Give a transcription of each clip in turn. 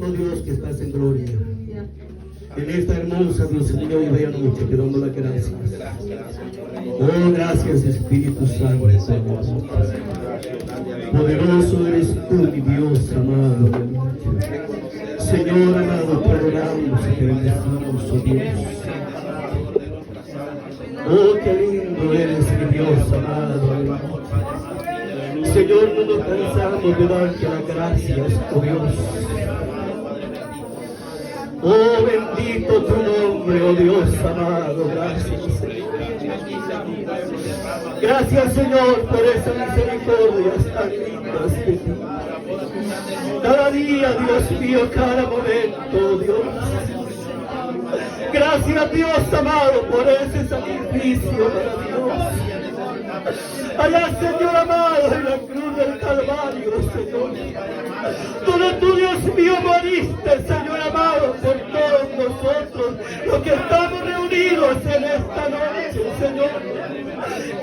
único Dios que estás en gloria. En esta hermosa, Dios mío, y bella noche te damos las gracias. Oh, gracias, Espíritu Santo. Poderoso eres tú, mi Dios amado. Señor amado, te adoramos y te bendecimos, oh Dios. Oh, qué lindo eres, mi Dios amado. Señor, no nos cansamos de darte las gracias, oh Dios. Oh, bendito tu nombre, oh Dios amado, gracias. Gracias, Señor, por esas misericordias tan lindas de ti. Cada día, Dios mío, cada momento, oh Dios. Gracias, Dios amado, por ese sacrificio maravilloso. Allá, Señor amado, en la cruz del Calvario, Señor. Donde tú, Dios mío, moriste, Señor amado, por todos nosotros, los que estamos reunidos en esta noche, Señor.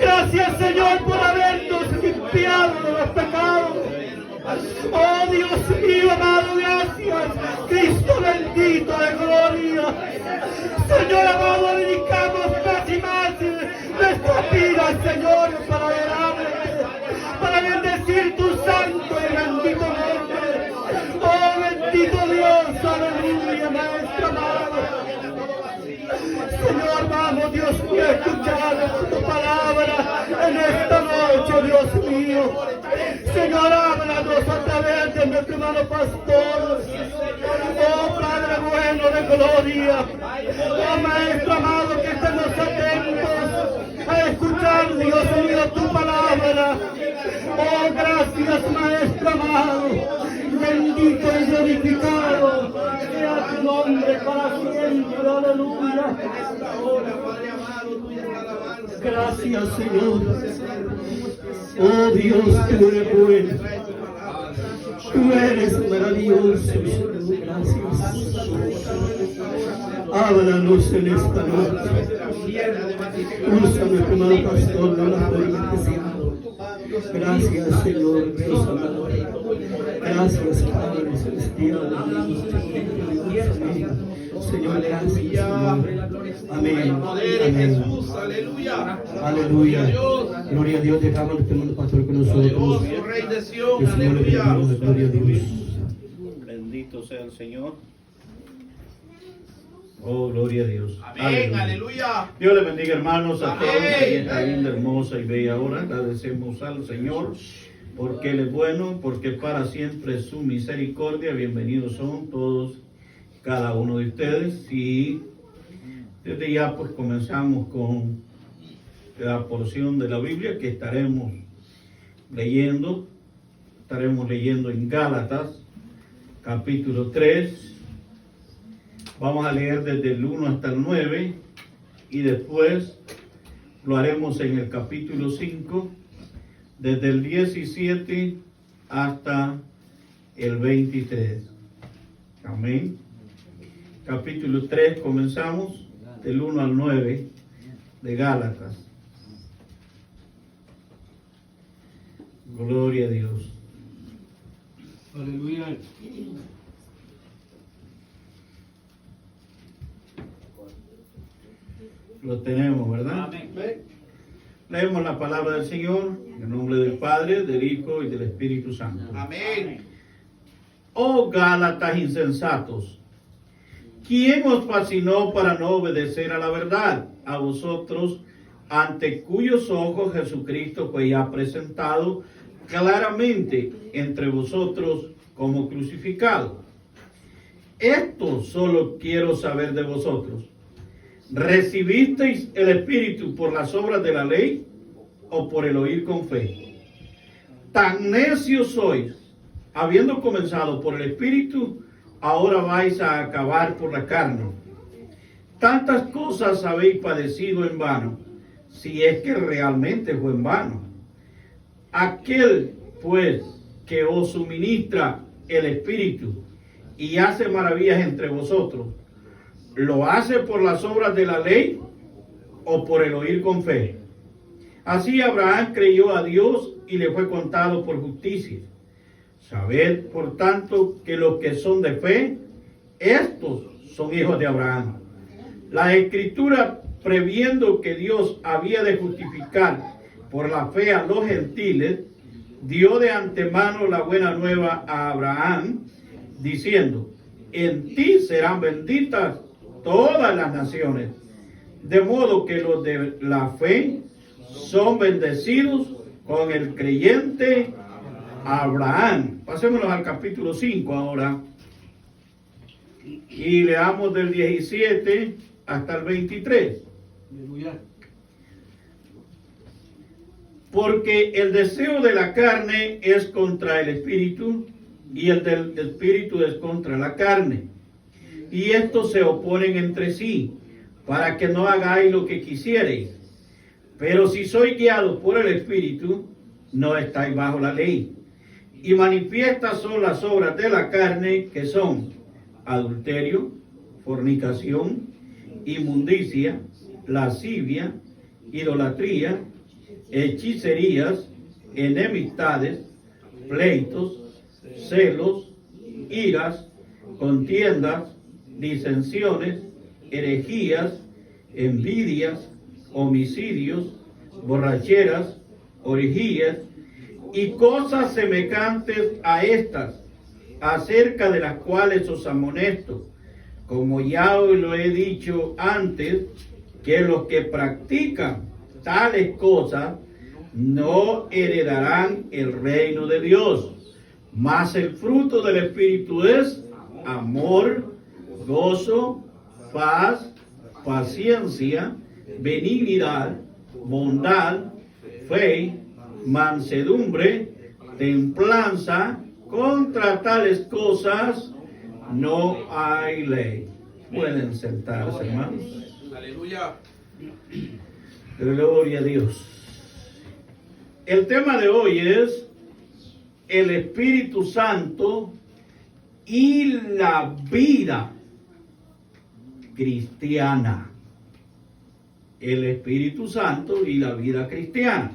Gracias, Señor, por habernos limpiado de los pecados. Oh, Dios mío, amado, gracias. Cristo bendito de gloria. Señor amado, dedicamos más y más nuestra vida, Señor, para adorarte, para bendecir tu santo y bendito nombre. Oh, bendito Dios, aleluya, Maestro amado. Señor, vamos, Dios mío, a escuchar tu palabra en esta noche, Dios mío. Señor, háblanos a través de nuestro hermano pastor. Oh, Padre bueno de gloria. Oh, Maestro amado, que estemos atentos a escuchar, Dios mío, tu palabra. Oh, gracias, Maestro amado. Bendito y glorificado sea tu nombre para siempre. Aleluya. Gracias, Señor. Oh Dios, tú eres bueno. Tú eres maravilloso, Señor. Gracias. Háblanos en esta noche. Usa nuestro hermano pastor, no la bendeciendo. Gracias, Señor, Dios amado. Gracias, Padre celestial. Señor, gracias, Señor. Amén. Amén. Aleluya. Gloria a Dios. Dejamos que el pastor con nosotros. Rey de Sion. Que el Señor le bendiga. Gloria a Dios. Bendito sea el Señor. Oh, gloria a Dios. Amén. Aleluya. Dios le bendiga, hermanos, a todos Amén. en esta linda, hermosa y bella hora. Agradecemos al Señor porque Él es bueno, porque para siempre es su misericordia. Bienvenidos son todos, cada uno de ustedes. Y desde ya pues comenzamos con la porción de la Biblia que estaremos leyendo. Estaremos leyendo en Gálatas, capítulo 3. Vamos a leer desde el 1 hasta el 9 y después lo haremos en el capítulo 5, desde el 17 hasta el 23. Amén. Capítulo 3 comenzamos del 1 al 9 de Gálatas. Gloria a Dios. Aleluya. Lo tenemos, ¿verdad? Amén. Leemos la palabra del Señor en el nombre del Padre, del Hijo y del Espíritu Santo. Amén. Oh Gálatas insensatos, ¿quién os fascinó para no obedecer a la verdad? A vosotros, ante cuyos ojos Jesucristo fue ya presentado claramente entre vosotros como crucificado. Esto solo quiero saber de vosotros. ¿Recibisteis el Espíritu por las obras de la ley o por el oír con fe? Tan necios sois, habiendo comenzado por el Espíritu, ahora vais a acabar por la carne. Tantas cosas habéis padecido en vano, si es que realmente fue en vano. Aquel, pues, que os suministra el Espíritu y hace maravillas entre vosotros, ¿lo hace por las obras de la ley o por el oír con fe? Así Abraham creyó a Dios y le fue contado por justicia. Sabed, por tanto, que los que son de fe, estos son hijos de Abraham. La Escritura, previendo que Dios había de justificar por la fe a los gentiles, dio de antemano la buena nueva a Abraham, diciendo: en ti serán benditas todas las naciones. De modo que los de la fe son bendecidos con el creyente Abraham. Pasémonos al capítulo 5 ahora. Y leamos del 17 hasta el 23. Aleluya. Porque el deseo de la carne es contra el espíritu, y el del espíritu es contra la carne. Y estos se oponen entre sí, para que no hagáis lo que quisiereis. Pero si sois guiados por el espíritu, no estáis bajo la ley. Y manifiestas son las obras de la carne, que son adulterio, fornicación, inmundicia, lascivia, idolatría, hechicerías, enemistades, pleitos, celos, iras, contiendas, disensiones, herejías, envidias, homicidios, borracheras, orgías y cosas semejantes a estas, acerca de las cuales os amonesto, como ya os lo he dicho antes, que los que practican tales cosas no heredarán el reino de Dios. Mas el fruto del Espíritu es amor, gozo, paz, paciencia, benignidad, bondad, fe, mansedumbre, templanza. Contra tales cosas no hay ley. Pueden sentarse, hermanos. Aleluya. Gloria a Dios. El tema de hoy es el Espíritu Santo y la vida cristiana. El Espíritu Santo y la vida cristiana.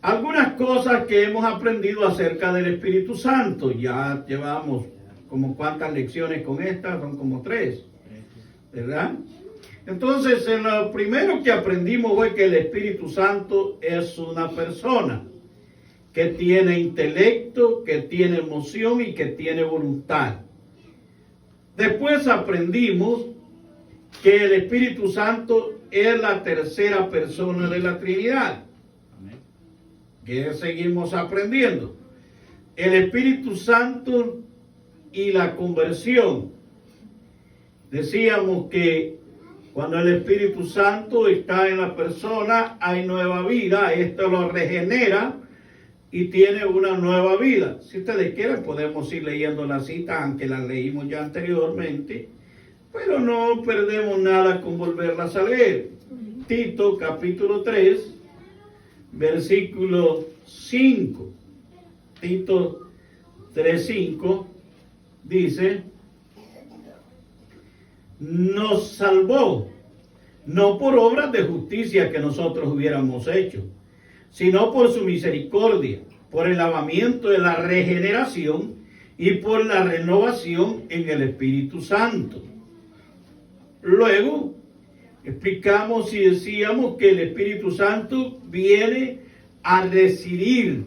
Algunas cosas que hemos aprendido acerca del Espíritu Santo. Ya llevamos como cuántas lecciones con estas, son como 3, ¿verdad? Entonces, lo primero que aprendimos fue que el Espíritu Santo es una persona que tiene intelecto, que tiene emoción y que tiene voluntad. Después aprendimos que el Espíritu Santo es la tercera persona de la Trinidad. Que seguimos aprendiendo. El Espíritu Santo y la conversión. Decíamos que cuando el Espíritu Santo está en la persona, hay nueva vida. Esto lo regenera y tiene una nueva vida. Si ustedes quieren, podemos ir leyendo la cita, aunque la leímos ya anteriormente, pero no perdemos nada con volverlas a leer. Tito, capítulo 3, versículo 5. Tito 3:5 dice: nos salvó, no por obras de justicia que nosotros hubiéramos hecho, sino por su misericordia, por el lavamiento de la regeneración y por la renovación en el Espíritu Santo. Luego explicamos y decíamos que el Espíritu Santo viene a residir,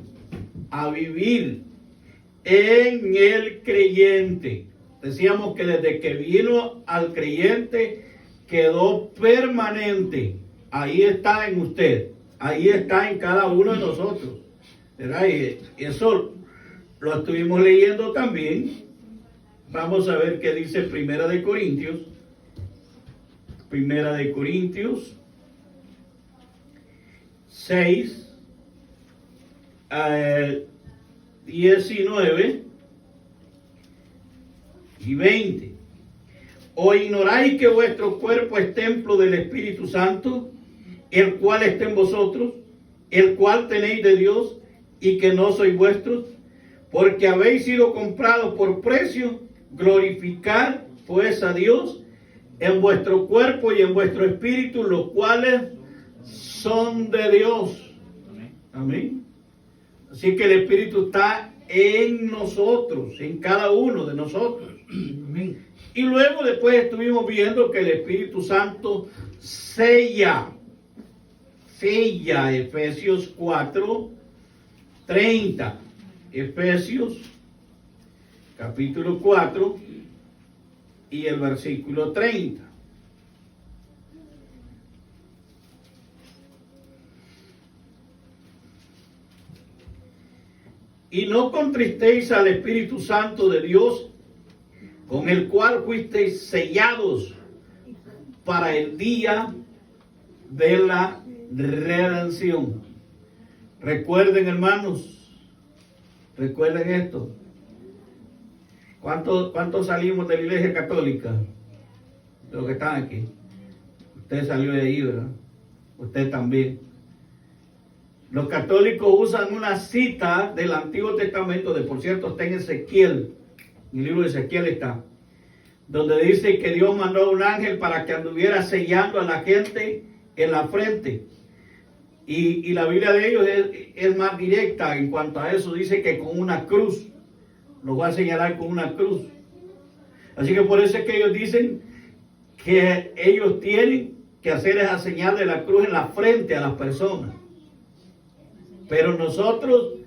a vivir en el creyente. Decíamos que desde que vino al creyente quedó permanente. Ahí está en usted, ahí está en cada uno de nosotros, ¿verdad? Y eso lo estuvimos leyendo también. Vamos a ver qué dice Primera de Corintios 6, 19 y 20. ¿O ignoráis que vuestro cuerpo es templo del Espíritu Santo, el cual está en vosotros, el cual tenéis de Dios, y que no sois vuestros? Porque habéis sido comprados por precio. Glorificad pues a Dios en vuestro cuerpo y en vuestro espíritu, los cuales son de Dios. Amén. Así que el Espíritu está en nosotros, en cada uno de nosotros. Amén. Y luego después estuvimos viendo que el Espíritu Santo sella, Efesios 4:30. Efesios capítulo 4 y el versículo 30. Y no contristéis al Espíritu Santo de Dios, con el cual fuisteis sellados para el día de la redención. Recuerden, hermanos, recuerden esto. ¿Cuántos salimos de la Iglesia Católica? De los que están aquí. Usted salió de ahí, ¿verdad? Usted también. Los católicos usan una cita del Antiguo Testamento, por cierto está en Ezequiel, en el libro de Ezequiel está, donde dice que Dios mandó a un ángel para que anduviera sellando a la gente en la frente. Y la Biblia de ellos es más directa en cuanto a eso, dice que con una cruz, lo va a señalar con una cruz. Así que por eso es que ellos dicen que ellos tienen que hacer esa señal de la cruz en la frente a las personas. Pero nosotros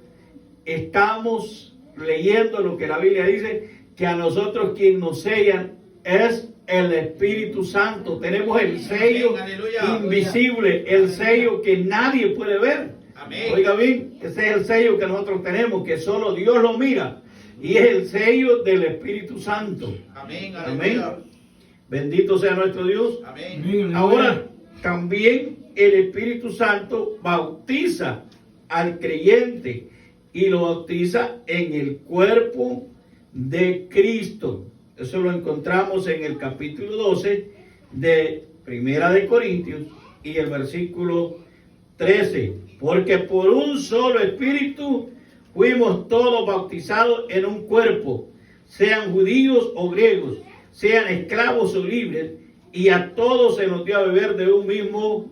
estamos leyendo lo que la Biblia dice, que a nosotros quien nos sellan es el Espíritu Santo. Tenemos el sello invisible, el sello que nadie puede ver. Amén. Oiga bien, ese es el sello que nosotros tenemos, que solo Dios lo mira. Y es el sello del Espíritu Santo. Amén. Amén. Bendito sea nuestro Dios. Amén. Ahora, también el Espíritu Santo bautiza al creyente y lo bautiza en el cuerpo de Cristo. Eso lo encontramos en el capítulo 12 de Primera de Corintios y el versículo 13. Porque por un solo Espíritu fuimos todos bautizados en un cuerpo, sean judíos o griegos, sean esclavos o libres, y a todos se nos dio a beber de un mismo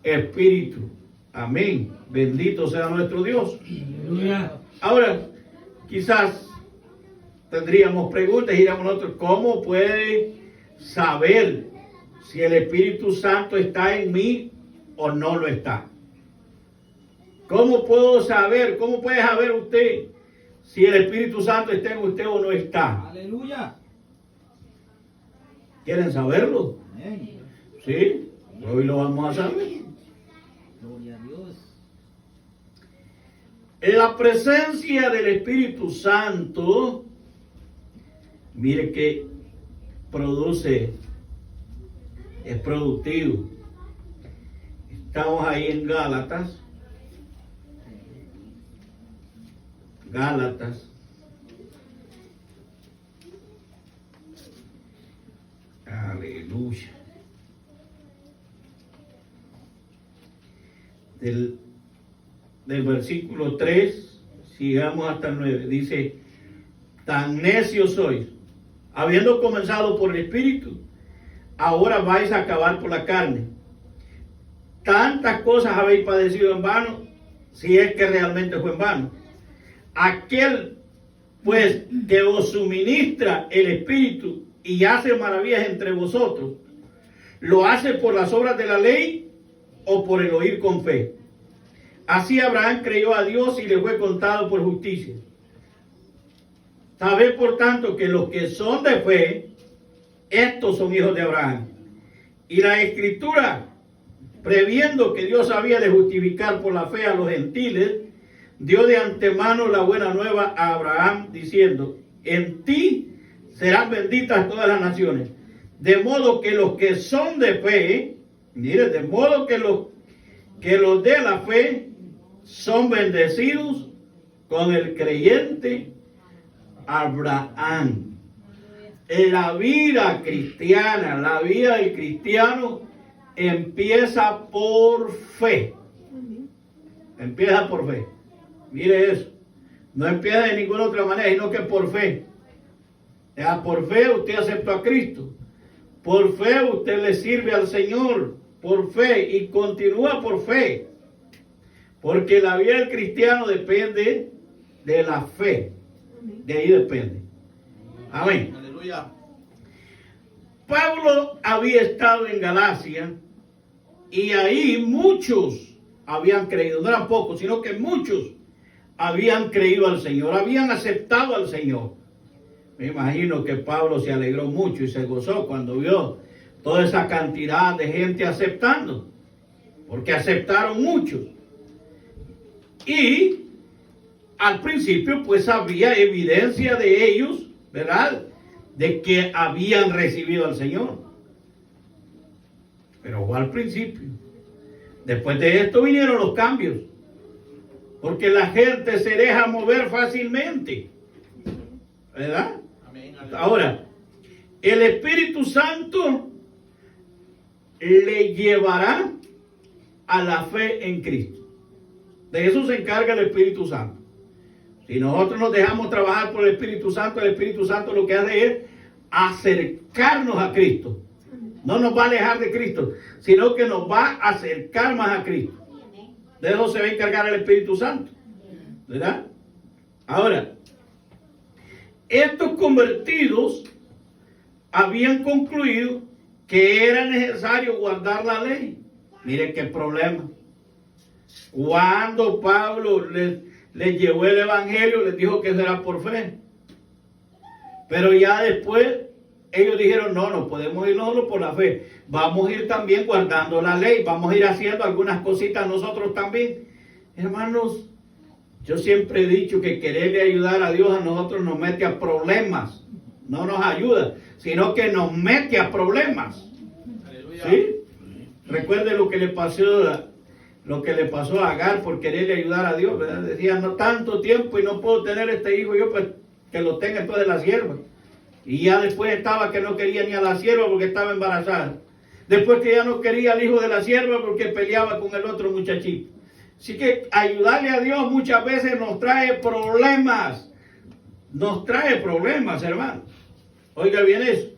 Espíritu. Amén. Bendito sea nuestro Dios. Ahora, quizás tendríamos preguntas y diríamos nosotros, ¿cómo puede saber si el Espíritu Santo está en mí o no lo está? ¿Cómo puedo saber, cómo puede saber usted si el Espíritu Santo está en usted o no está? Aleluya. ¿Quieren saberlo? Amén. Sí, hoy lo vamos a saber. Gloria a Dios. En la presencia del Espíritu Santo, mire que produce, es productivo. Estamos ahí en Gálatas. Aleluya. Del versículo 3, sigamos hasta el 9. Dice, tan necios sois, habiendo comenzado por el Espíritu, ahora vais a acabar por la carne. Tantas cosas habéis padecido en vano, si es que realmente fue en vano. Aquel, pues, que os suministra el Espíritu y hace maravillas entre vosotros, ¿lo hace por las obras de la ley o por el oír con fe? Así Abraham creyó a Dios y le fue contado por justicia. Sabed por tanto que los que son de fe, estos son hijos de Abraham. Y la Escritura, previendo que Dios había de justificar por la fe a los gentiles, dio de antemano la buena nueva a Abraham, diciendo, en ti serán benditas todas las naciones. De modo que los que son de fe, mire, de modo que los de la fe son bendecidos con el creyente Abraham. En la vida cristiana, la vida del cristiano empieza por fe. Empieza por fe. Mire eso. No empieza de ninguna otra manera, sino que por fe. Ya, por fe usted aceptó a Cristo. Por fe usted le sirve al Señor. Por fe y continúa por fe. Porque la vida del cristiano depende de la fe. De ahí depende. Amén. Aleluya. Pablo había estado en Galacia y ahí muchos habían creído, no eran pocos, sino que muchos habían creído al Señor, habían aceptado al Señor. Me imagino que Pablo se alegró mucho y se gozó cuando vio toda esa cantidad de gente aceptando, porque aceptaron muchos. Y al principio pues había evidencia de ellos, ¿verdad?, de que habían recibido al Señor. Pero fue al principio. Después de esto vinieron los cambios, porque la gente se deja mover fácilmente, ¿verdad? Amén. Aleluya. Ahora, el Espíritu Santo le llevará a la fe en Cristo. De eso se encarga el Espíritu Santo. Si nosotros nos dejamos trabajar por el Espíritu Santo lo que hace es acercarnos a Cristo. No nos va a alejar de Cristo, sino que nos va a acercar más a Cristo. De eso se va a encargar el Espíritu Santo, ¿verdad? Ahora, estos convertidos habían concluido que era necesario guardar la ley. Miren qué problema. Cuando Pablo les llevó el evangelio, les dijo que será por fe. Pero ya después ellos dijeron, no podemos ir nosotros por la fe. Vamos a ir también guardando la ley. Vamos a ir haciendo algunas cositas nosotros también. Hermanos, yo siempre he dicho que quererle ayudar a Dios a nosotros nos mete a problemas. No nos ayuda, sino que nos mete a problemas. Aleluya. ¿Sí? Recuerde lo que le pasó a Agar por quererle ayudar a Dios, ¿verdad? Decía, no tanto tiempo y no puedo tener este hijo, yo pues que lo tenga entonces la sierva. Y ya después estaba que no quería ni a la sierva porque estaba embarazada. Después que ya no quería al hijo de la sierva porque peleaba con el otro muchachito. Así que ayudarle a Dios muchas veces nos trae problemas. Nos trae problemas, hermano. Oiga bien eso.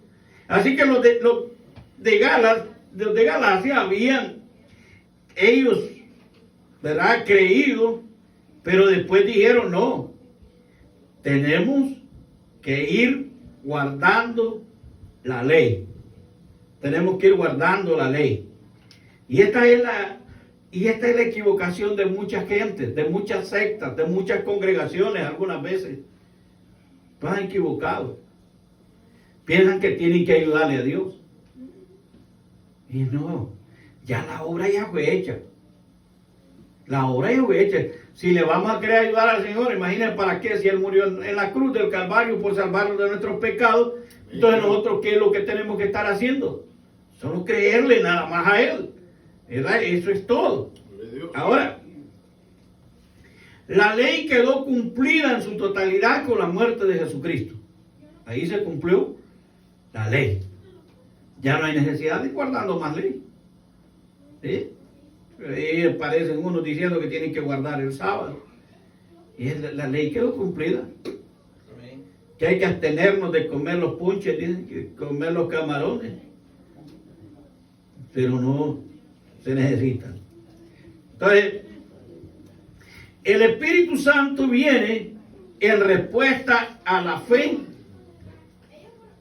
Así que los de Galacia habían ellos, ¿verdad?, creído, pero después dijeron, no, tenemos que ir guardando la ley. Tenemos que ir guardando la ley. Y esta es la equivocación de mucha gente, de muchas sectas, de muchas congregaciones algunas veces. Están equivocados. Piensan que tienen que ayudarle a Dios. Y no, ya la obra ya fue hecha. La obra ya fue hecha. Si le vamos a querer ayudar al Señor, imagínense para qué, si Él murió en la cruz del Calvario por salvarnos de nuestros pecados, entonces nosotros ¿qué es lo que tenemos que estar haciendo? Solo creerle nada más a Él, ¿verdad? Eso es todo. Ahora, la ley quedó cumplida en su totalidad con la muerte de Jesucristo. Ahí se cumplió la ley. Ya no hay necesidad de ir guardando más ley. ¿Sí? Ahí aparecen unos diciendo que tienen que guardar el sábado. Y la ley quedó cumplida. Amén. Que hay que abstenernos de comer los punches, dicen que comer los camarones. Pero no se necesitan. Entonces, el Espíritu Santo viene en respuesta a la fe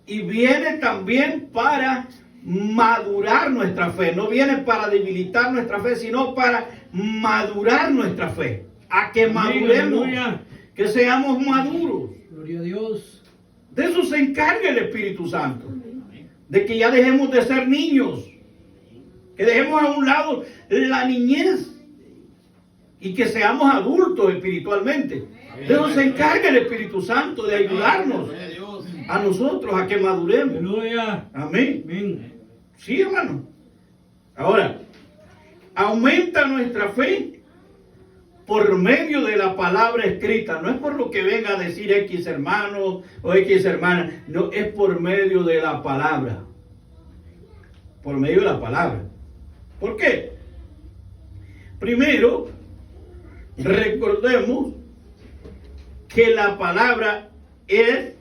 y viene también para madurar nuestra fe. No viene para debilitar nuestra fe, sino para madurar nuestra fe. A que maduremos, que seamos maduros. Gloria a Dios. De eso se encarga el Espíritu Santo. De que ya dejemos de ser niños. Que dejemos a un lado la niñez. Y que seamos adultos espiritualmente. De eso se encarga el Espíritu Santo, de ayudarnos a nosotros a que maduremos. Aleluya. Amén. Amén. Sí, hermano. Ahora, aumenta nuestra fe por medio de la palabra escrita. No es por lo que venga a decir X hermano o X hermana. No, es por medio de la palabra. Por medio de la palabra. ¿Por qué? Primero, recordemos que la palabra es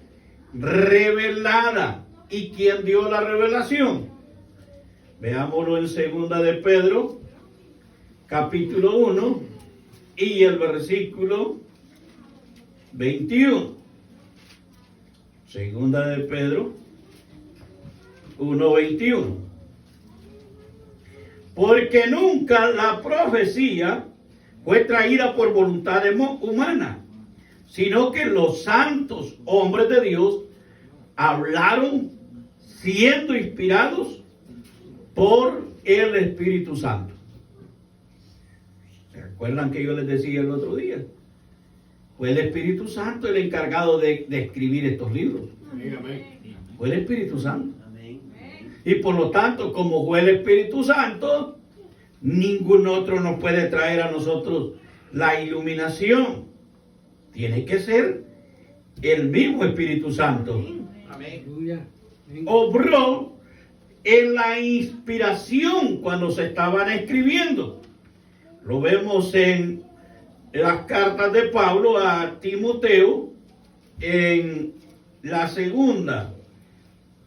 revelada. ¿Y quién dio la revelación? Veámoslo en 2 de Pedro, capítulo 1, y el versículo 21. Segunda de Pedro 1:21. Porque nunca la profecía fue traída por voluntad humana, sino que los santos hombres de Dios hablaron siendo inspirados por el Espíritu Santo. ¿Se acuerdan que yo les decía el otro día? Fue el Espíritu Santo el encargado de escribir estos libros. Fue el Espíritu Santo. Y por lo tanto, como fue el Espíritu Santo, ningún otro nos puede traer a nosotros la iluminación. Tiene que ser el mismo Espíritu Santo. Amén. Obró en la inspiración cuando se estaban escribiendo. Lo vemos en las cartas de Pablo a Timoteo, en la segunda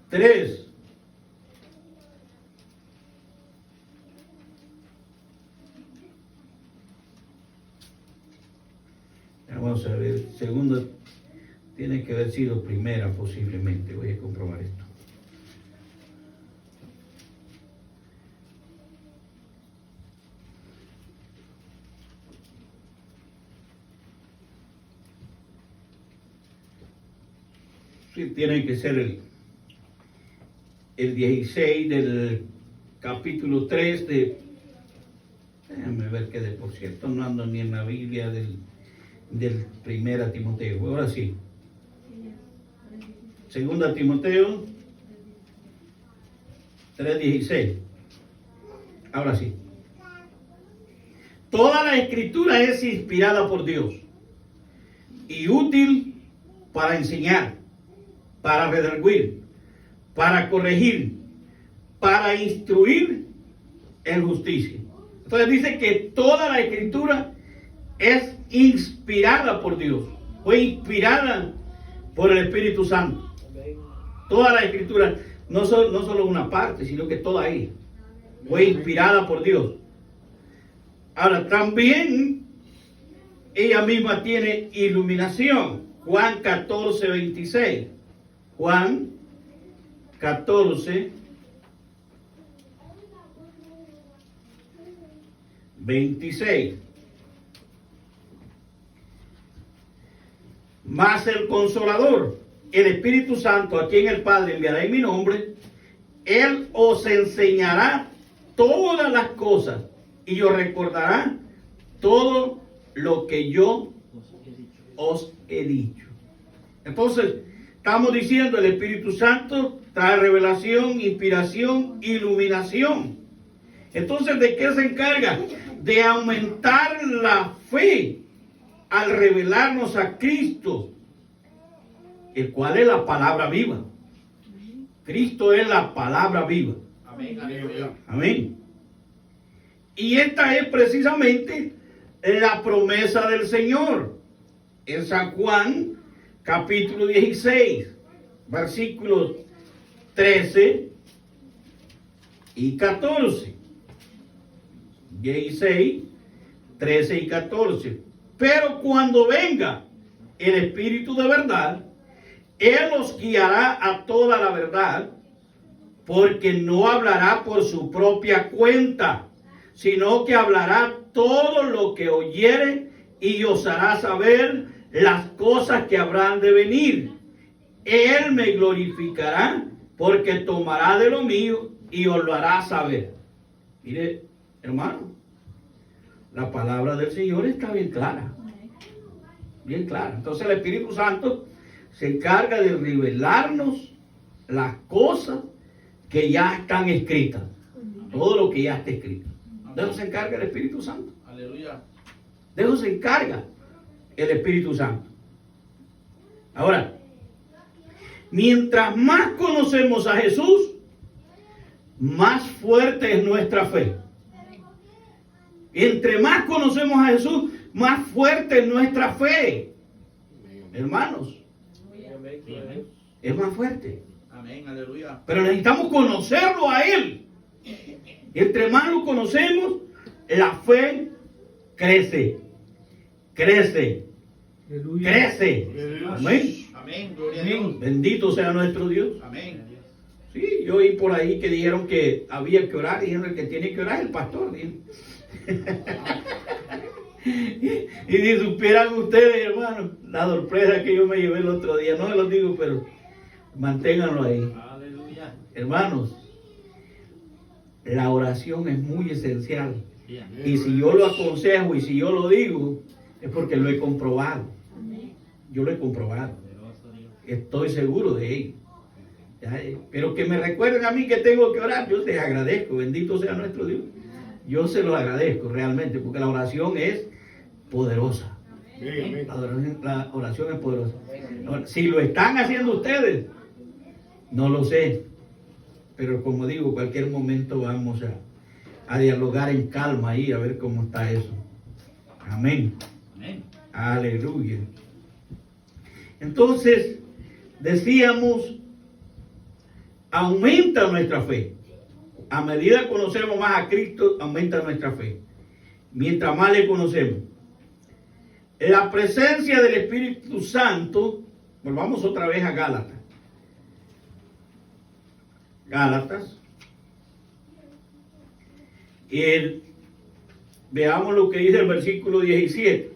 3. Vamos a ver, segunda tiene que haber sido primera posiblemente. Voy a comprobar esto. Sí, tiene que ser el 16 del capítulo 3 de... Déjame ver que de por cierto no ando ni en la Biblia del primera Timoteo. Ahora sí. Segunda Timoteo 3:16. Ahora sí. Toda la escritura es inspirada por Dios y útil para enseñar, para redarguir, para corregir, para instruir en justicia. Entonces dice que toda la escritura es inspirada por Dios. Fue inspirada por el Espíritu Santo. Toda la escritura, no solo una parte, sino que toda ella fue inspirada por Dios. Ahora, también ella misma tiene iluminación. Juan 14:26. Juan 14:26. Mas el Consolador, el Espíritu Santo, a quien el Padre enviará en mi nombre, Él os enseñará todas las cosas y os recordará todo lo que yo os he dicho. Entonces, estamos diciendo, el Espíritu Santo trae revelación, inspiración, iluminación. Entonces, ¿de qué se encarga? De aumentar la fe al revelarnos a Cristo, el cual es la palabra viva. Cristo es la palabra viva. Amén. Aleluya. Amén. Y esta es precisamente la promesa del Señor. En San Juan, capítulo 16, versículos 13 y 14. 16, 13 y 14. Pero cuando venga el Espíritu de verdad, Él os guiará a toda la verdad, porque no hablará por su propia cuenta, sino que hablará todo lo que oyere y os hará saber las cosas que habrán de venir. Él me glorificará, porque tomará de lo mío y os lo hará saber. Mire, hermano, la palabra del Señor está bien clara. Bien clara. Entonces el Espíritu Santo se encarga de revelarnos las cosas que ya están escritas. Todo lo que ya está escrito. De eso se encarga el Espíritu Santo. Aleluya. De eso se encarga el Espíritu Santo. Ahora, mientras más conocemos a Jesús, más fuerte es nuestra fe. Entre más conocemos a Jesús, más fuerte es nuestra fe. Hermanos, es más fuerte. Amén. Aleluya. Pero necesitamos conocerlo a Él. Y entre más lo conocemos, la fe crece, crece crece. Amén. Amén. Gloria a Dios. Bendito sea nuestro Dios. Amén. Sí, yo oí por ahí que dijeron que había que orar, dijeron el que tiene que orar es el pastor. Y si supieran ustedes, hermanos, la sorpresa que yo me llevé el otro día, no se los digo, pero manténganlo ahí. Aleluya. Hermanos, la oración es muy esencial. Y si yo lo aconsejo y si yo lo digo, es porque lo he comprobado. Yo lo he comprobado. Estoy seguro de ello. Pero que me recuerden a mí que tengo que orar, yo les agradezco. Bendito sea nuestro Dios. Yo se lo agradezco realmente, porque la oración es poderosa. La oración es poderosa. Ahora, si lo están haciendo ustedes, no lo sé. Pero como digo, cualquier momento vamos a dialogar en calma ahí, a ver cómo está eso. Amén. Amén. Aleluya. Entonces, decíamos, aumenta nuestra fe. A medida que conocemos más a Cristo, aumenta nuestra fe. Mientras más le conocemos. La presencia del Espíritu Santo, volvamos otra vez a Gálatas. Gálatas. Veamos lo que dice el versículo 17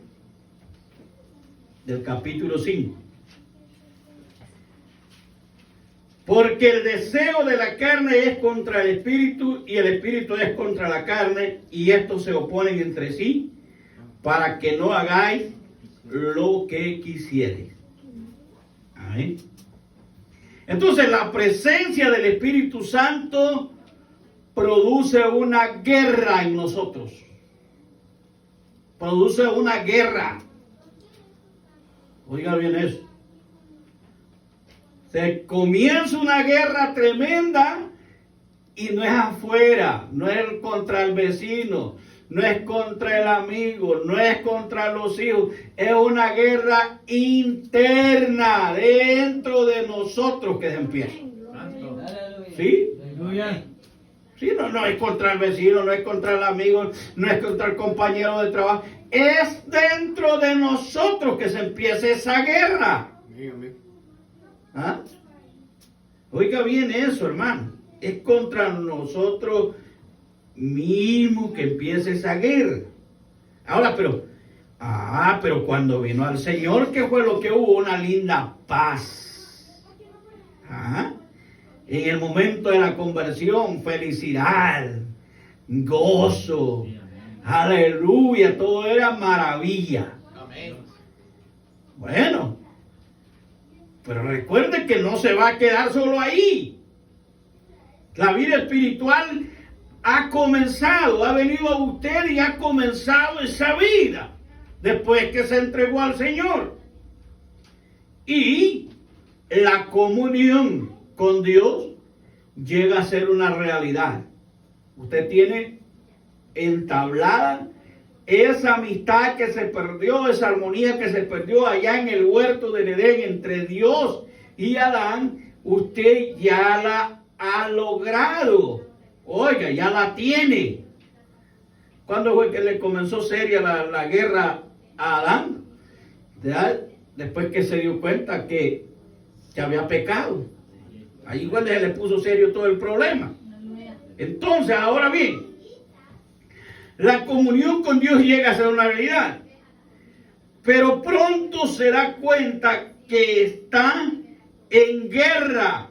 del capítulo 5. Porque el deseo de la carne es contra el espíritu y el espíritu es contra la carne, y estos se oponen entre sí para que no hagáis lo que quisierais. Amén. Entonces la presencia del Espíritu Santo produce una guerra en nosotros. Produce una guerra. Oiga bien eso. Se comienza una guerra tremenda y no es afuera, no es contra el vecino, no es contra el amigo, no es contra los hijos, es una guerra interna dentro de nosotros que se empieza. ¿Sí? Sí, no es contra el vecino, no es contra el amigo, no es contra el compañero de trabajo, es dentro de nosotros que se empieza esa guerra. ¿Ah? Oiga bien eso, hermano. Es contra nosotros mismos que empieza esa guerra. Ahora, pero cuando vino al Señor, ¿qué fue lo que hubo? Una linda paz. ¿Ah? En el momento de la conversión, felicidad, gozo, aleluya, todo era maravilla. Amén. Bueno, pero recuerde que no se va a quedar solo ahí. La vida espiritual ha comenzado, ha venido a usted y ha comenzado esa vida después que se entregó al Señor. Y la comunión con Dios llega a ser una realidad. Usted tiene entablada esa amistad que se perdió, esa armonía que se perdió allá en el huerto del Edén entre Dios y Adán. Usted ya la ha logrado. Oiga, ya la tiene. ¿Cuándo fue que le comenzó seria la guerra a Adán? ¿Ya? Después que se dio cuenta que había pecado. Ahí igual le puso serio todo el problema. Entonces, ahora bien, la comunión con Dios llega a ser una realidad. Pero pronto se da cuenta que está en guerra.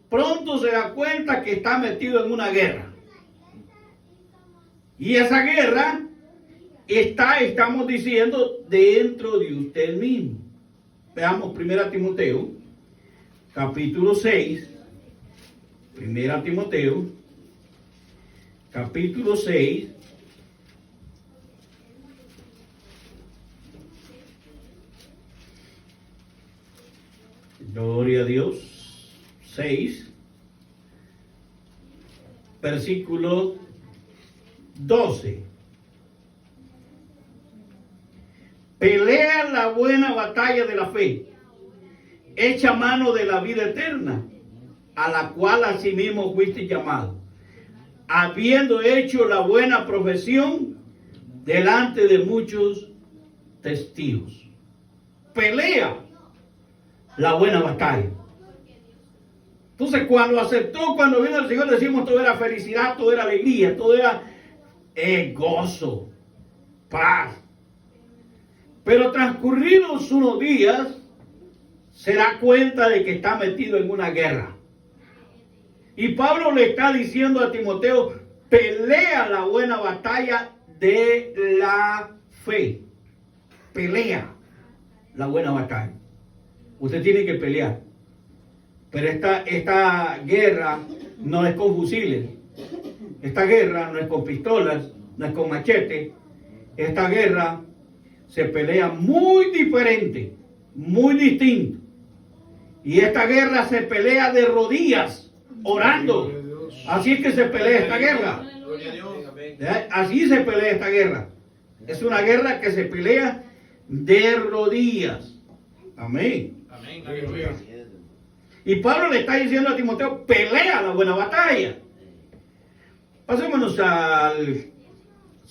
Pronto se da cuenta que está metido en una guerra. Y esa guerra estamos diciendo, dentro de usted mismo. Veamos 1 Timoteo, capítulo 6. 1 Timoteo, capítulo 6. Gloria a Dios. 6, versículo 12. Pelea la buena batalla de la fe, echa mano de la vida eterna, a la cual asimismo fuiste llamado, habiendo hecho la buena profesión delante de muchos testigos. pelea la buena batalla. Entonces, cuando vino el Señor, decimos todo era felicidad, todo era alegría, todo era gozo, paz. Pero transcurridos unos días, se da cuenta de que está metido en una guerra. Y Pablo le está diciendo a Timoteo, pelea la buena batalla de la fe. Pelea la buena batalla. Usted tiene que pelear. Pero esta guerra no es con fusiles. Esta guerra no es con pistolas, no es con machete. Esta guerra se pelea muy diferente, muy distinto. Y esta guerra se pelea de rodillas, orando. Así es que se pelea esta guerra. Gloria a Dios. Amén. Así se pelea esta guerra. Es una guerra que se pelea de rodillas. Amén. Amén. Aleluya. Y Pablo le está diciendo a Timoteo, pelea la buena batalla. Pasémonos al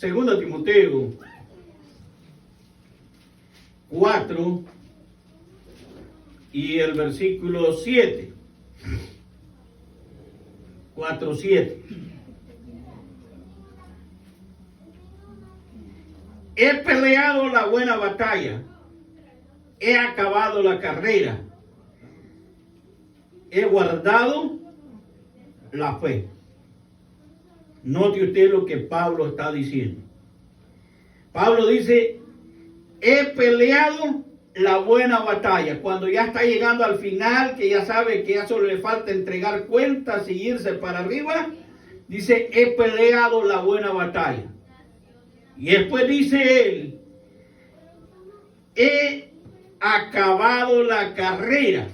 2 Timoteo 4 y el versículo 7. 4:7. He peleado la buena batalla, he acabado la carrera, he guardado la fe. Note usted lo que Pablo está diciendo. Pablo dice, he peleado la buena batalla. Cuando ya está llegando al final, que ya sabe que ya solo le falta entregar cuentas y irse para arriba, dice, he peleado la buena batalla. Y después dice él, he acabado la carrera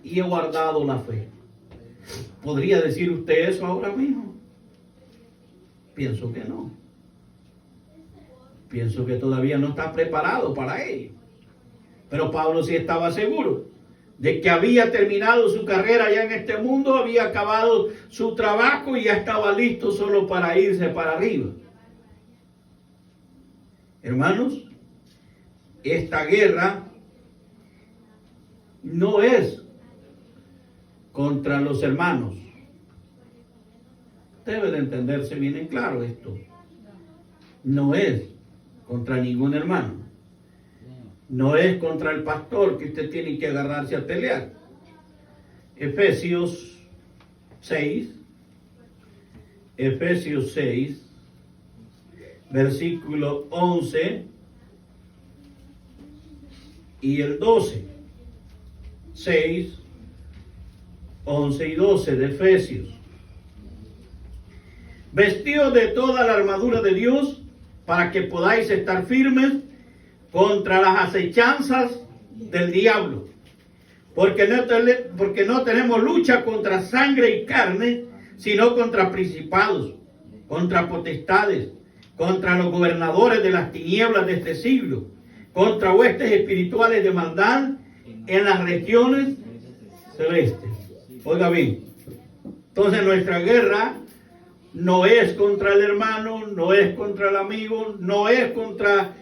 y he guardado la fe. ¿Podría decir usted eso ahora mismo? Pienso que no. Pienso que todavía no está preparado para ello. Pero Pablo sí estaba seguro de que había terminado su carrera ya en este mundo, había acabado su trabajo y ya estaba listo solo para irse para arriba. Hermanos, esta guerra no es contra los hermanos. Debe de entenderse bien en claro esto. No es contra ningún hermano. No es contra el pastor que usted tiene que agarrarse a pelear. Efesios 6, versículo 11 y el 12. 6, 11 y 12 de Efesios. Vestidos de toda la armadura de Dios, para que podáis estar firmes contra las acechanzas del diablo. Porque no tenemos lucha contra sangre y carne, sino contra principados, contra potestades, contra los gobernadores de las tinieblas de este siglo, contra huestes espirituales de maldad en las regiones celestes. Oiga bien, entonces nuestra guerra no es contra el hermano, no es contra el amigo, no es contra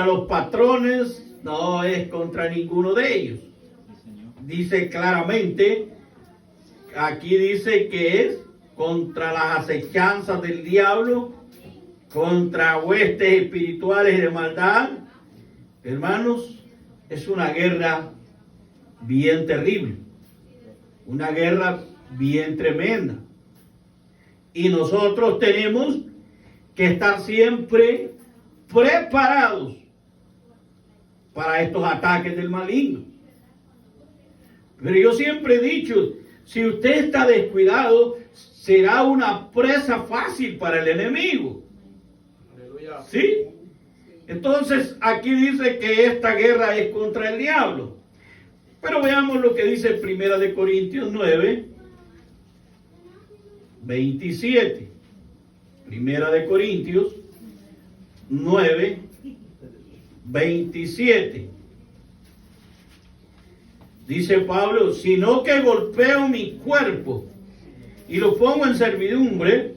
los patrones, no es contra ninguno de ellos. Dice claramente, aquí dice que es contra las acechanzas del diablo, contra huestes espirituales de maldad. Hermanos, es una guerra bien terrible, una guerra bien tremenda. Y nosotros tenemos que estar siempre preparados para estos ataques del maligno. Pero yo siempre he dicho, si usted está descuidado, será una presa fácil para el enemigo. Aleluya. ¿Sí? Entonces aquí dice que esta guerra es contra el diablo. Pero veamos lo que dice 1 Corintios 9, 27. 1 Corintios 9, 27. Dice Pablo, sino que golpeo mi cuerpo y lo pongo en servidumbre,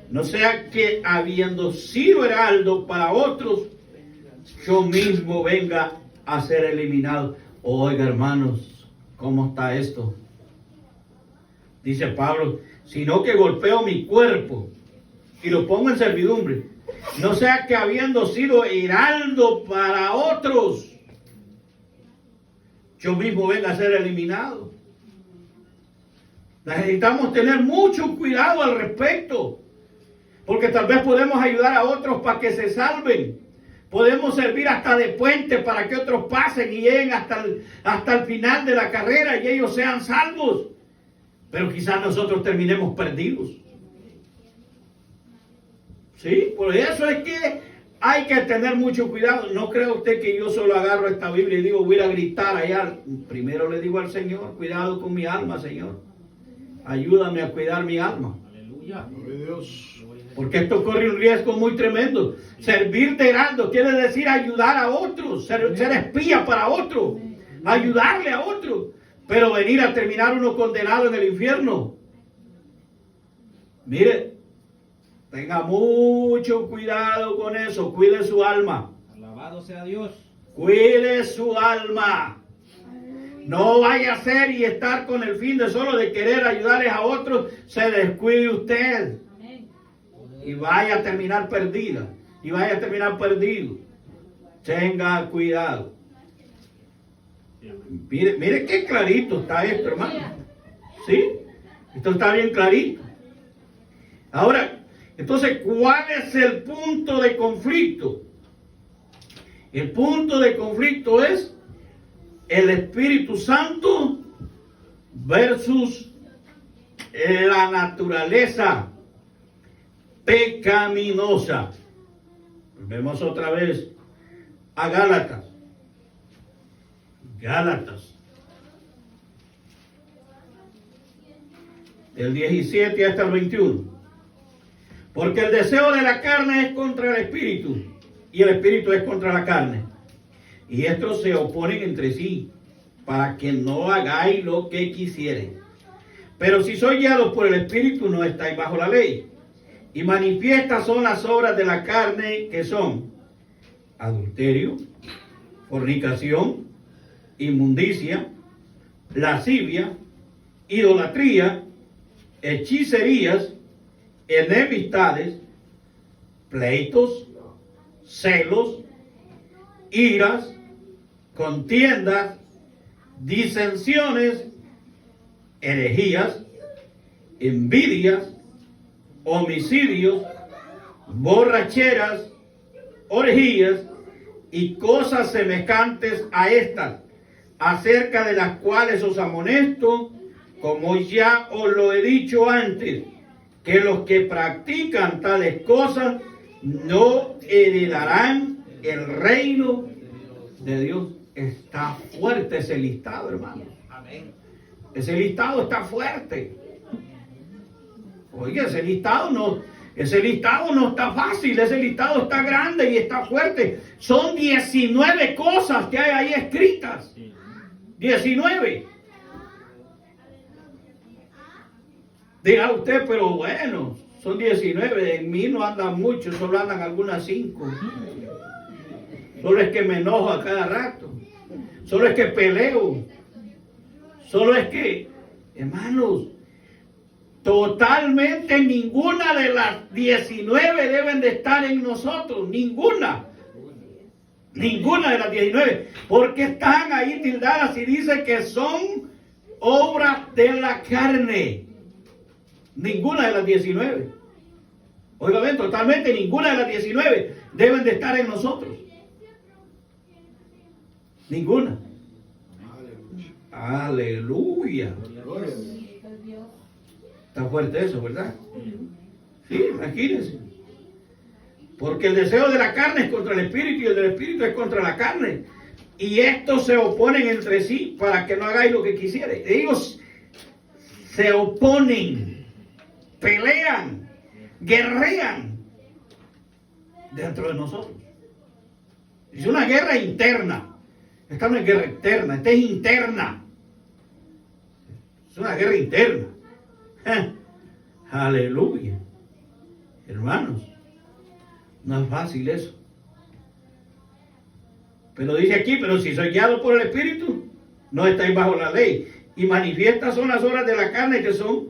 no sea que habiendo sido heraldo para otros, yo mismo venga a ser eliminado. Oiga, hermanos, ¿cómo está esto? Dice Pablo, sino que golpeo mi cuerpo y lo pongo en servidumbre, no sea que habiendo sido heraldo para otros, yo mismo venga a ser eliminado. Necesitamos tener mucho cuidado al respecto, porque tal vez podemos ayudar a otros para que se salven. Podemos servir hasta de puente para que otros pasen y lleguen hasta el final de la carrera y ellos sean salvos. Pero quizás nosotros terminemos perdidos. ¿Sí? Por eso es que hay que tener mucho cuidado. No crea usted que yo solo agarro esta Biblia y digo, voy a gritar allá. Primero le digo al Señor, cuidado con mi alma, Señor. Ayúdame a cuidar mi alma. Aleluya. Porque esto corre un riesgo muy tremendo. Servir de heraldo quiere decir ayudar a otros, ser espía para otros, ayudarle a otros. Pero venir a terminar uno condenado en el infierno. Mire, tenga mucho cuidado con eso. Cuide su alma. Alabado sea Dios. Cuide su alma. No vaya a ser y estar con el fin de solo de querer ayudarles a otros. Se descuide usted. Y vaya a terminar perdida. Y vaya a terminar perdido. Tenga cuidado. Mire qué clarito está esto, hermano. ¿Sí? Esto está bien clarito. Ahora, entonces, ¿cuál es el punto de conflicto? El punto de conflicto es el Espíritu Santo versus la naturaleza pecaminosa. Vemos otra vez a Gálatas. Gálatas. Del 17 hasta el 21. Porque el deseo de la carne es contra el espíritu, y el espíritu es contra la carne. Y estos se oponen entre sí, para que no hagáis lo que quisieren. Pero si sois guiados por el espíritu, no estáis bajo la ley. Y manifiestas son las obras de la carne, que son adulterio, fornicación, inmundicia, lascivia, idolatría, hechicerías, enemistades, pleitos, celos, iras, contiendas, disensiones, herejías, envidias, homicidios, borracheras, orgías y cosas semejantes a estas, acerca de las cuales os amonesto, como ya os lo he dicho antes, que los que practican tales cosas no heredarán el reino de Dios. Está fuerte ese listado, hermano. Amén. Ese listado está fuerte. Oye, ese listado no está fácil, ese listado está grande y está fuerte. Son 19 cosas que hay ahí escritas. 19. Dirá usted, pero bueno, son 19, en mí no andan muchos, solo andan algunas 5. Solo es que me enojo a cada rato. Solo es que peleo. Solo es que, hermanos, totalmente ninguna de las 19 deben de estar en nosotros. Ninguna. Ninguna de las 19. Porque están ahí tildadas y dice que son obras de la carne. Ninguna de las 19. Oiga, ven, totalmente ninguna de las 19 deben de estar en nosotros. Ninguna. Aleluya. Está fuerte eso, ¿verdad? Sí, imagínense. Porque el deseo de la carne es contra el espíritu y el del espíritu es contra la carne. Y estos se oponen entre sí para que no hagáis lo que quisierais. Ellos se oponen, pelean, guerrean dentro de nosotros. Es una guerra interna. Esta no es guerra externa, esta es interna. Es una guerra interna. Aleluya. Hermanos, no es fácil eso. Pero dice aquí, pero si soy guiado por el Espíritu, no estáis bajo la ley. Y manifiestas son las obras de la carne, que son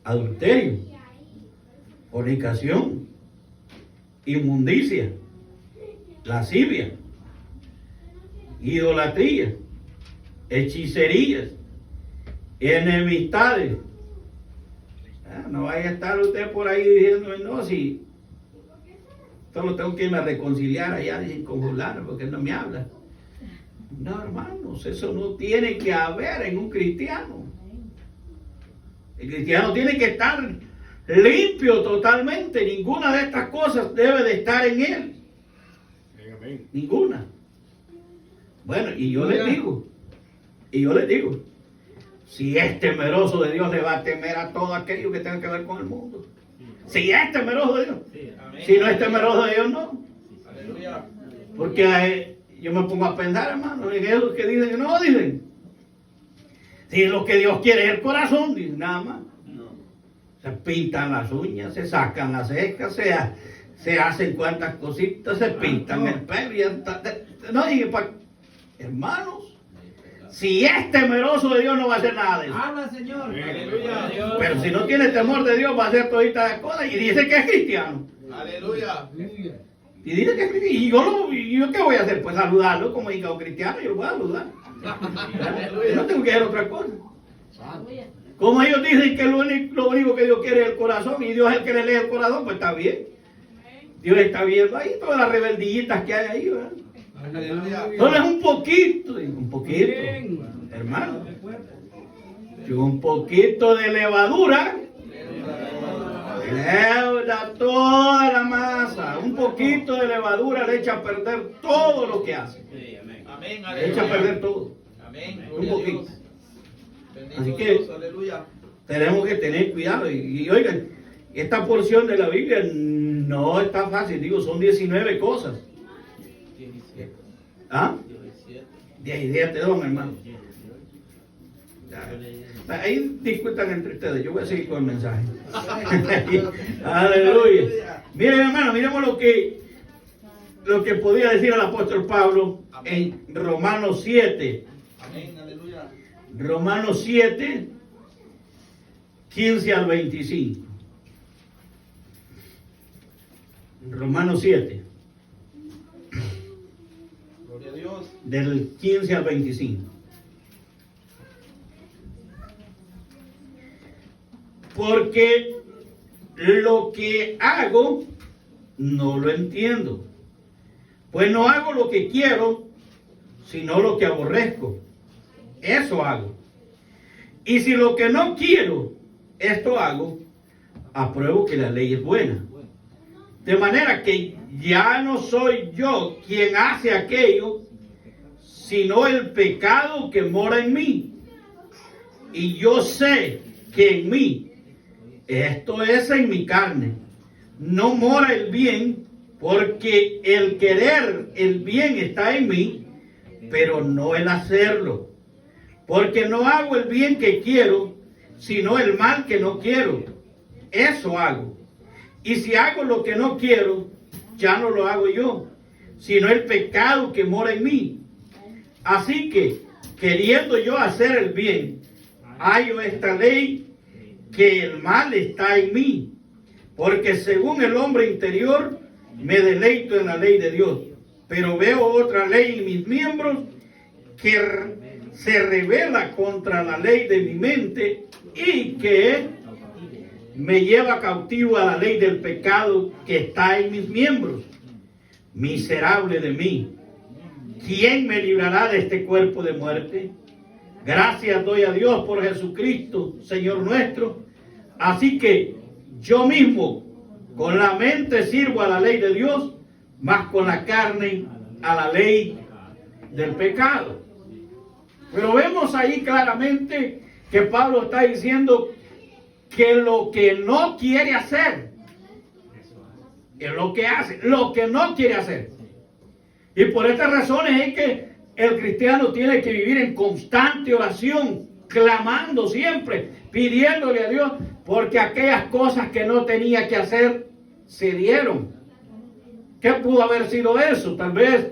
adulterio, fornicación, inmundicia, lascivia, idolatría, hechicerías, enemistades. No vaya a estar usted por ahí diciendo, no, si solo tengo que irme a reconciliar allá con fulano porque él no me habla. No, hermanos, eso no tiene que haber en un cristiano. El cristiano tiene que estar limpio totalmente. Ninguna de estas cosas debe de estar en él. Ninguna. Bueno, y yo les digo, si es temeroso de Dios, le va a temer a todo aquello que tenga que ver con el mundo. Si es temeroso de Dios. Si no es temeroso de Dios, no. Aleluya. Porque yo me pongo a pensar, hermano, en esos que dicen, no, dicen. Si lo que Dios quiere es el corazón, dicen, nada más. Se pintan las uñas, se sacan las cejas, se hacen cuantas cositas, se pintan el pelo y hasta, no, hermanos, si es temeroso de Dios no va a hacer nada de eso. Habla, Señor. Aleluya. Pero si no tiene temor de Dios va a hacer toditas las cosas y dice que es cristiano. Aleluya. Y dice que es cristiano. ¿Y yo qué voy a hacer? Pues saludarlo como hijado cristiano, yo lo voy a saludar. Yo no tengo que hacer otra cosa. Como ellos dicen que lo único que Dios quiere es el corazón y Dios es el que le lee el corazón, pues está bien. Dios está viendo ahí todas las rebeldillitas que hay ahí, ¿verdad? Aleluya. Solo es un poquito, hermano. Un poquito de levadura leuda toda la masa. Un poquito de levadura le echa a perder todo lo que hace. Amén. Le echa a perder todo. Amén. Un poquito. Bendito Así que Dios, aleluya. tenemos que tener cuidado. Y oigan, esta porción de la Biblia no está fácil. Digo, son 19 cosas. 17. ¿Ah? 17, hermano. Ahí discutan entre ustedes. Yo voy a seguir con el mensaje. Aleluya. Miren, hermano, miremos lo que podía decir el apóstol Pablo en Romanos 7. Amén. Aleluya. Romanos 7, 15 al 25. Romanos 7, Gloria a Dios. del 15 al 25. Porque lo que hago no lo entiendo. Pues no hago lo que quiero, sino lo que aborrezco. Eso hago. Y si lo que no quiero, esto hago, apruebo que la ley es buena. De manera que ya no soy yo quien hace aquello, sino el pecado que mora en mí. Y yo sé que en mí, esto es en mi carne, no mora el bien, porque el querer el bien está en mí, pero no el hacerlo. Porque no hago el bien que quiero, sino el mal que no quiero. Eso hago. Y si hago lo que no quiero, ya no lo hago yo, sino el pecado que mora en mí. Así que, queriendo yo hacer el bien, hallo esta ley, que el mal está en mí. Porque según el hombre interior, me deleito en la ley de Dios. Pero veo otra ley en mis miembros, que se revela contra la ley de mi mente y que me lleva cautivo a la ley del pecado que está en mis miembros. Miserable de mí, ¿quién me librará de este cuerpo de muerte? Gracias doy a Dios por Jesucristo, Señor nuestro. Así que yo mismo con la mente sirvo a la ley de Dios, mas con la carne a la ley del pecado. Pero vemos ahí claramente que Pablo está diciendo que lo que no quiere hacer es lo que hace, lo que no quiere hacer. Y por estas razones es que el cristiano tiene que vivir en constante oración, clamando siempre, pidiéndole a Dios, porque aquellas cosas que no tenía que hacer se dieron. ¿Qué pudo haber sido eso? Tal vez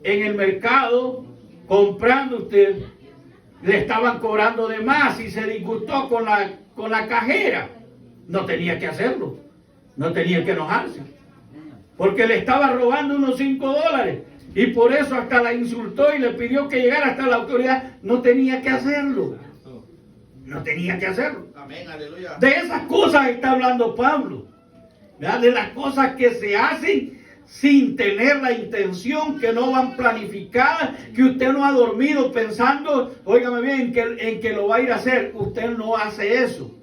en el mercado comprando usted, le estaban cobrando de más y se disgustó con la cajera. No tenía que hacerlo, no tenía que enojarse, porque le estaba robando unos $5 y por eso hasta la insultó y le pidió que llegara hasta la autoridad. No tenía que hacerlo, no tenía que hacerlo. Amén, aleluya. De esas cosas está hablando Pablo, ¿verdad? De las cosas que se hacen sin tener la intención, que no van planificadas, que usted no ha dormido pensando, óigame bien, en que lo va a ir a hacer. Usted no hace eso.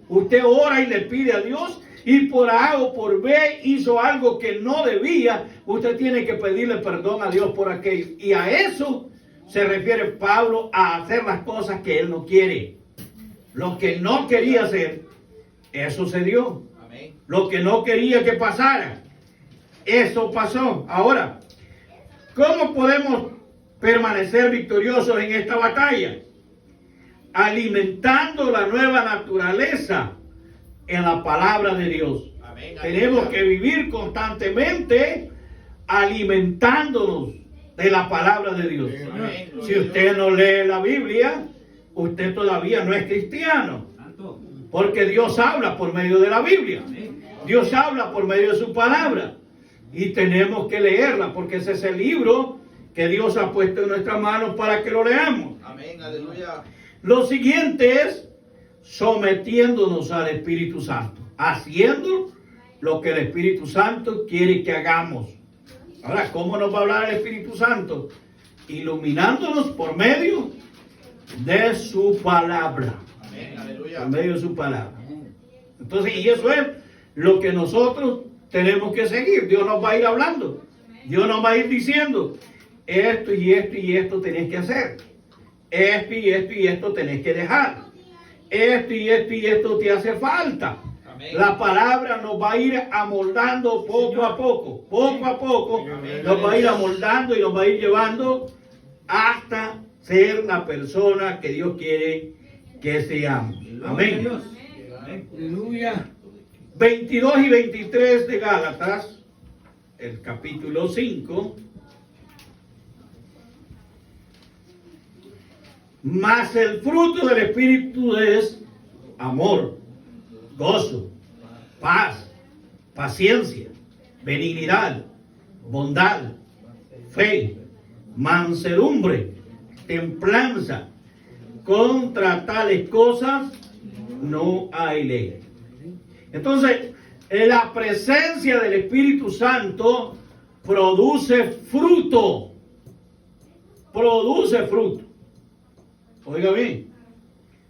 Usted ora y le pide a Dios, y por A o por B hizo algo que no debía. Usted tiene que pedirle perdón a Dios por aquello. Y a eso se refiere Pablo, a hacer las cosas que él no quiere. Lo que no quería hacer, eso se dio. Amén. Lo que no quería que pasara, eso pasó. Ahora, ¿cómo podemos permanecer victoriosos en esta batalla? Alimentando la nueva naturaleza en la palabra de Dios. Amén. Tenemos que vivir constantemente alimentándonos de la palabra de Dios. Amén. Si usted no lee la Biblia, usted todavía no es cristiano. Porque Dios habla por medio de la Biblia. Dios habla por medio de su palabra. Y tenemos que leerla, porque ese es el libro que Dios ha puesto en nuestras manos para que lo leamos. Amén, aleluya. Lo siguiente es sometiéndonos al Espíritu Santo, haciendo lo que el Espíritu Santo quiere que hagamos. Ahora, ¿cómo nos va a hablar el Espíritu Santo? Iluminándonos por medio de su palabra. Amén, aleluya. Por medio de su palabra. Entonces, y eso es lo que nosotros tenemos que seguir. Dios nos va a ir hablando. Dios nos va a ir diciendo, esto y esto y esto tenés que hacer. Esto y esto y esto tenés que dejar. Esto y esto y esto te hace falta. Amén. La palabra nos va a ir amoldando poco a poco. Poco a poco nos va a ir amoldando y nos va a ir llevando hasta ser la persona que Dios quiere que seamos. Amén. Aleluya. 22 y 23 de Gálatas, el capítulo 5. Mas el fruto del Espíritu es amor, gozo, paz, paciencia, benignidad, bondad, fe, mansedumbre, templanza. Contra tales cosas no hay ley. Entonces, la presencia del Espíritu Santo produce fruto. Produce fruto. Oiga bien,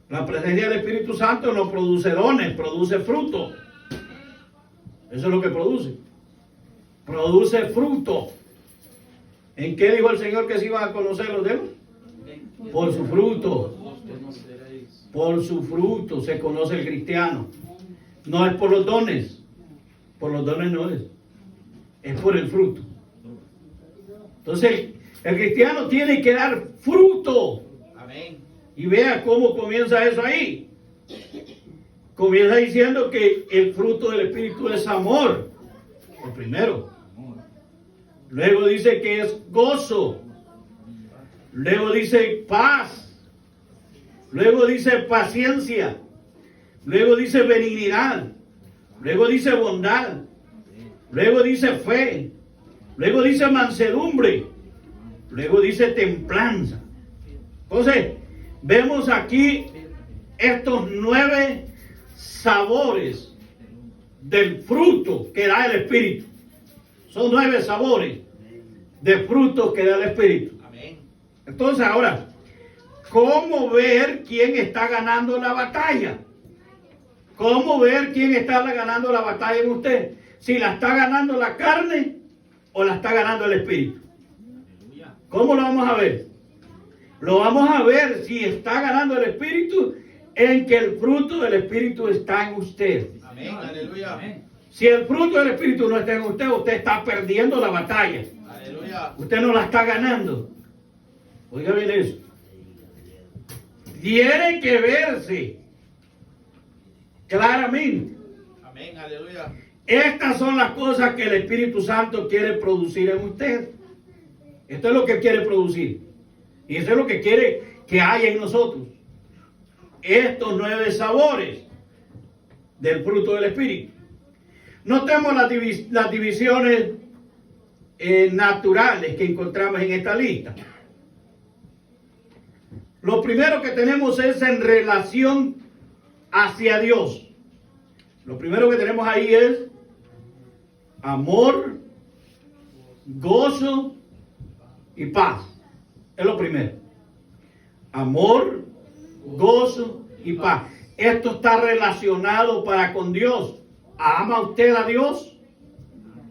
la presencia del Espíritu Santo no produce dones, produce fruto. Eso es lo que produce. Produce fruto. ¿En qué dijo el Señor que se iban a conocer los demás? Por su fruto. Por su fruto se conoce el cristiano. No es por los dones. Por los dones no es. Es por el fruto. Entonces, el cristiano tiene que dar fruto. Amén. Y vea cómo comienza eso ahí. Comienza diciendo que el fruto del Espíritu es amor. El primero. Luego dice que es gozo. Luego dice paz. Luego dice paciencia. Luego dice benignidad. Luego dice bondad. Luego dice fe. Luego dice mansedumbre. Luego dice templanza. Entonces, vemos aquí estos 9 sabores del fruto que da el Espíritu. Son 9 sabores de frutos que da el Espíritu. Amén. Entonces ahora, ¿cómo ver quién está ganando la batalla? ¿Cómo ver quién está ganando la batalla en usted? Si la está ganando la carne o la está ganando el Espíritu. ¿Cómo lo vamos a ver? Lo vamos a ver si está ganando el Espíritu, en que el fruto del Espíritu está en usted. Amén, aleluya. Si el fruto del Espíritu no está en usted, usted está perdiendo la batalla. Aleluya. Usted no la está ganando. Oiga bien eso. Tiene que verse claramente. Amén, aleluya. Estas son las cosas que el Espíritu Santo quiere producir en usted. Esto es lo que quiere producir. Y eso es lo que quiere que haya en nosotros. Estos 9 sabores del fruto del Espíritu. Notemos las divisiones naturales que encontramos en esta lista. Lo primero que tenemos es en relación hacia Dios. Lo primero que tenemos ahí es amor, gozo y paz. Es lo primero. Amor, gozo y paz. Esto está relacionado para con Dios. ¿Ama usted a Dios?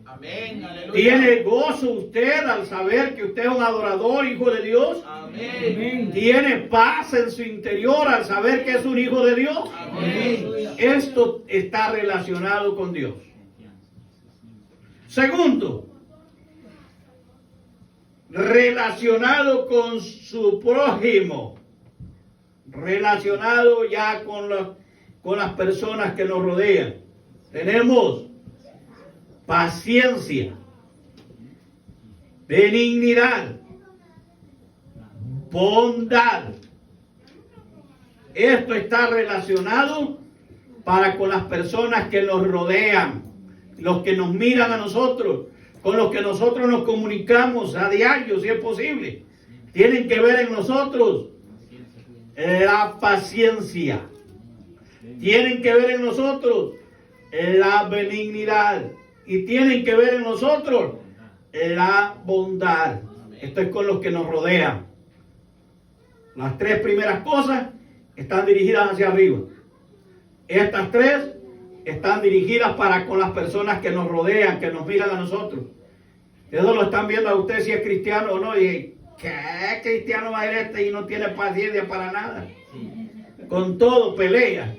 Amén. Aleluya. ¿Tiene gozo usted al saber que usted es un adorador, hijo de Dios? Amén. ¿Tiene paz en su interior al saber que es un hijo de Dios? Amén. Esto está relacionado con Dios. Segundo, relacionado con su prójimo, relacionado ya con las personas que nos rodean. Tenemos paciencia, benignidad, bondad. Esto está relacionado para con las personas que nos rodean, los que nos miran a nosotros, con los que nosotros nos comunicamos a diario, si es posible. Tienen que ver en nosotros la paciencia. Tienen que ver en nosotros la benignidad. Y tienen que ver en nosotros la bondad. Esto es con los que nos rodean. Las 3 primeras cosas están dirigidas hacia arriba. Estas 3 están dirigidas para con las personas que nos rodean, que nos miran a nosotros. Eso lo están viendo a usted si es cristiano o no. Y ¿qué cristiano va a ser este y no tiene paciencia para nada? Con todo pelea.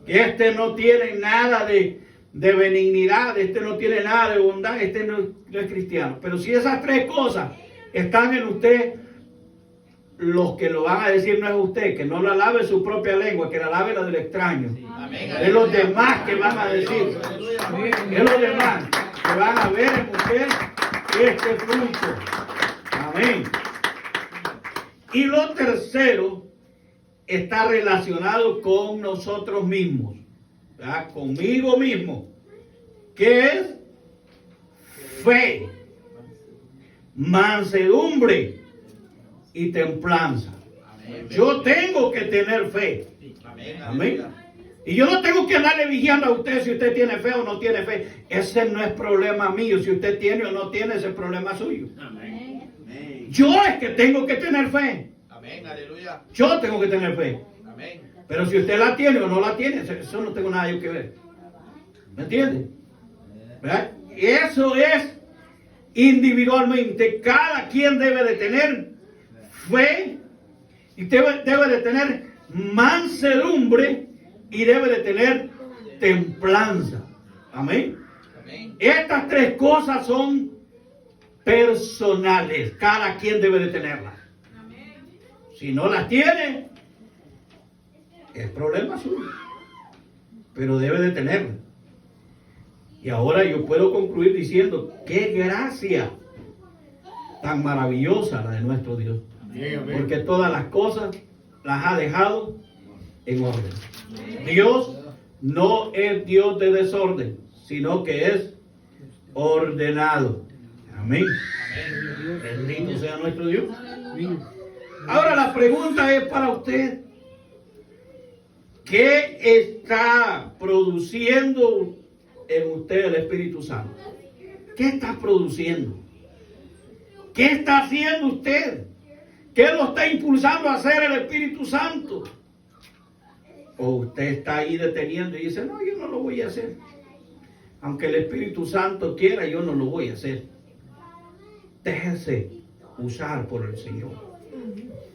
Que este no tiene nada de benignidad, este no tiene nada de bondad, este no es cristiano. Pero si esas 3 cosas están en usted, los que lo van a decir no es usted, que no la lave su propia lengua, que la lave la del extraño. Amén. Es los demás que van a decir. Es los demás que van a ver en usted este fruto. Amén. Y lo tercero está relacionado con nosotros mismos, ¿verdad? Conmigo mismo, que es fe, mansedumbre y templanza. Amén. Yo tengo que tener fe. Amén. Amén. Y yo no tengo que andarle vigiando a usted si usted tiene fe o no tiene fe. Ese no es problema mío. Si usted tiene o no tiene, ese es problema suyo. Amén. Yo es que tengo que tener fe. Amén. Aleluya. Yo tengo que tener fe. Amén. Pero si usted la tiene o no la tiene, eso no tengo nada yo que ver. ¿Me entiende? ¿Verdad? Eso es individualmente. Cada quien debe de tener fe y debe de tener mansedumbre y debe de tener templanza. Amén. Amén. Estas 3 cosas son personales. Cada quien debe de tenerlas. Si no las tiene, es problema suyo. Pero debe de tenerlas. Y ahora yo puedo concluir diciendo, qué gracia tan maravillosa la de nuestro Dios. Porque todas las cosas las ha dejado en orden. Dios no es Dios de desorden, sino que es ordenado. Amén. Bendito sea nuestro Dios. Ahora la pregunta es para usted. ¿Qué está produciendo en usted el Espíritu Santo? ¿Qué está produciendo? ¿Qué está haciendo usted? ¿Qué lo está impulsando a hacer el Espíritu Santo? O usted está ahí deteniendo y dice, no, yo no lo voy a hacer. Aunque el Espíritu Santo quiera, yo no lo voy a hacer. Déjese usar por el Señor.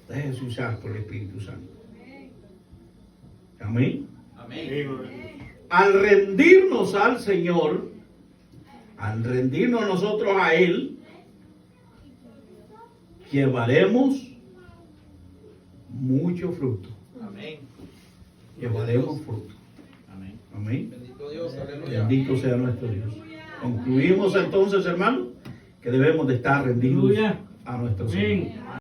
Déjese usar por el Espíritu Santo. Amén. Amén. Al rendirnos al Señor, al rendirnos nosotros a Él, llevaremos mucho fruto. Amén. Llevaremos fruto. Amén. Amén. Bendito Dios. Aleluya. Bendito sea nuestro Dios. Concluimos entonces, hermanos, que debemos de estar rendidos Aleluya. a nuestro Señor. Amén.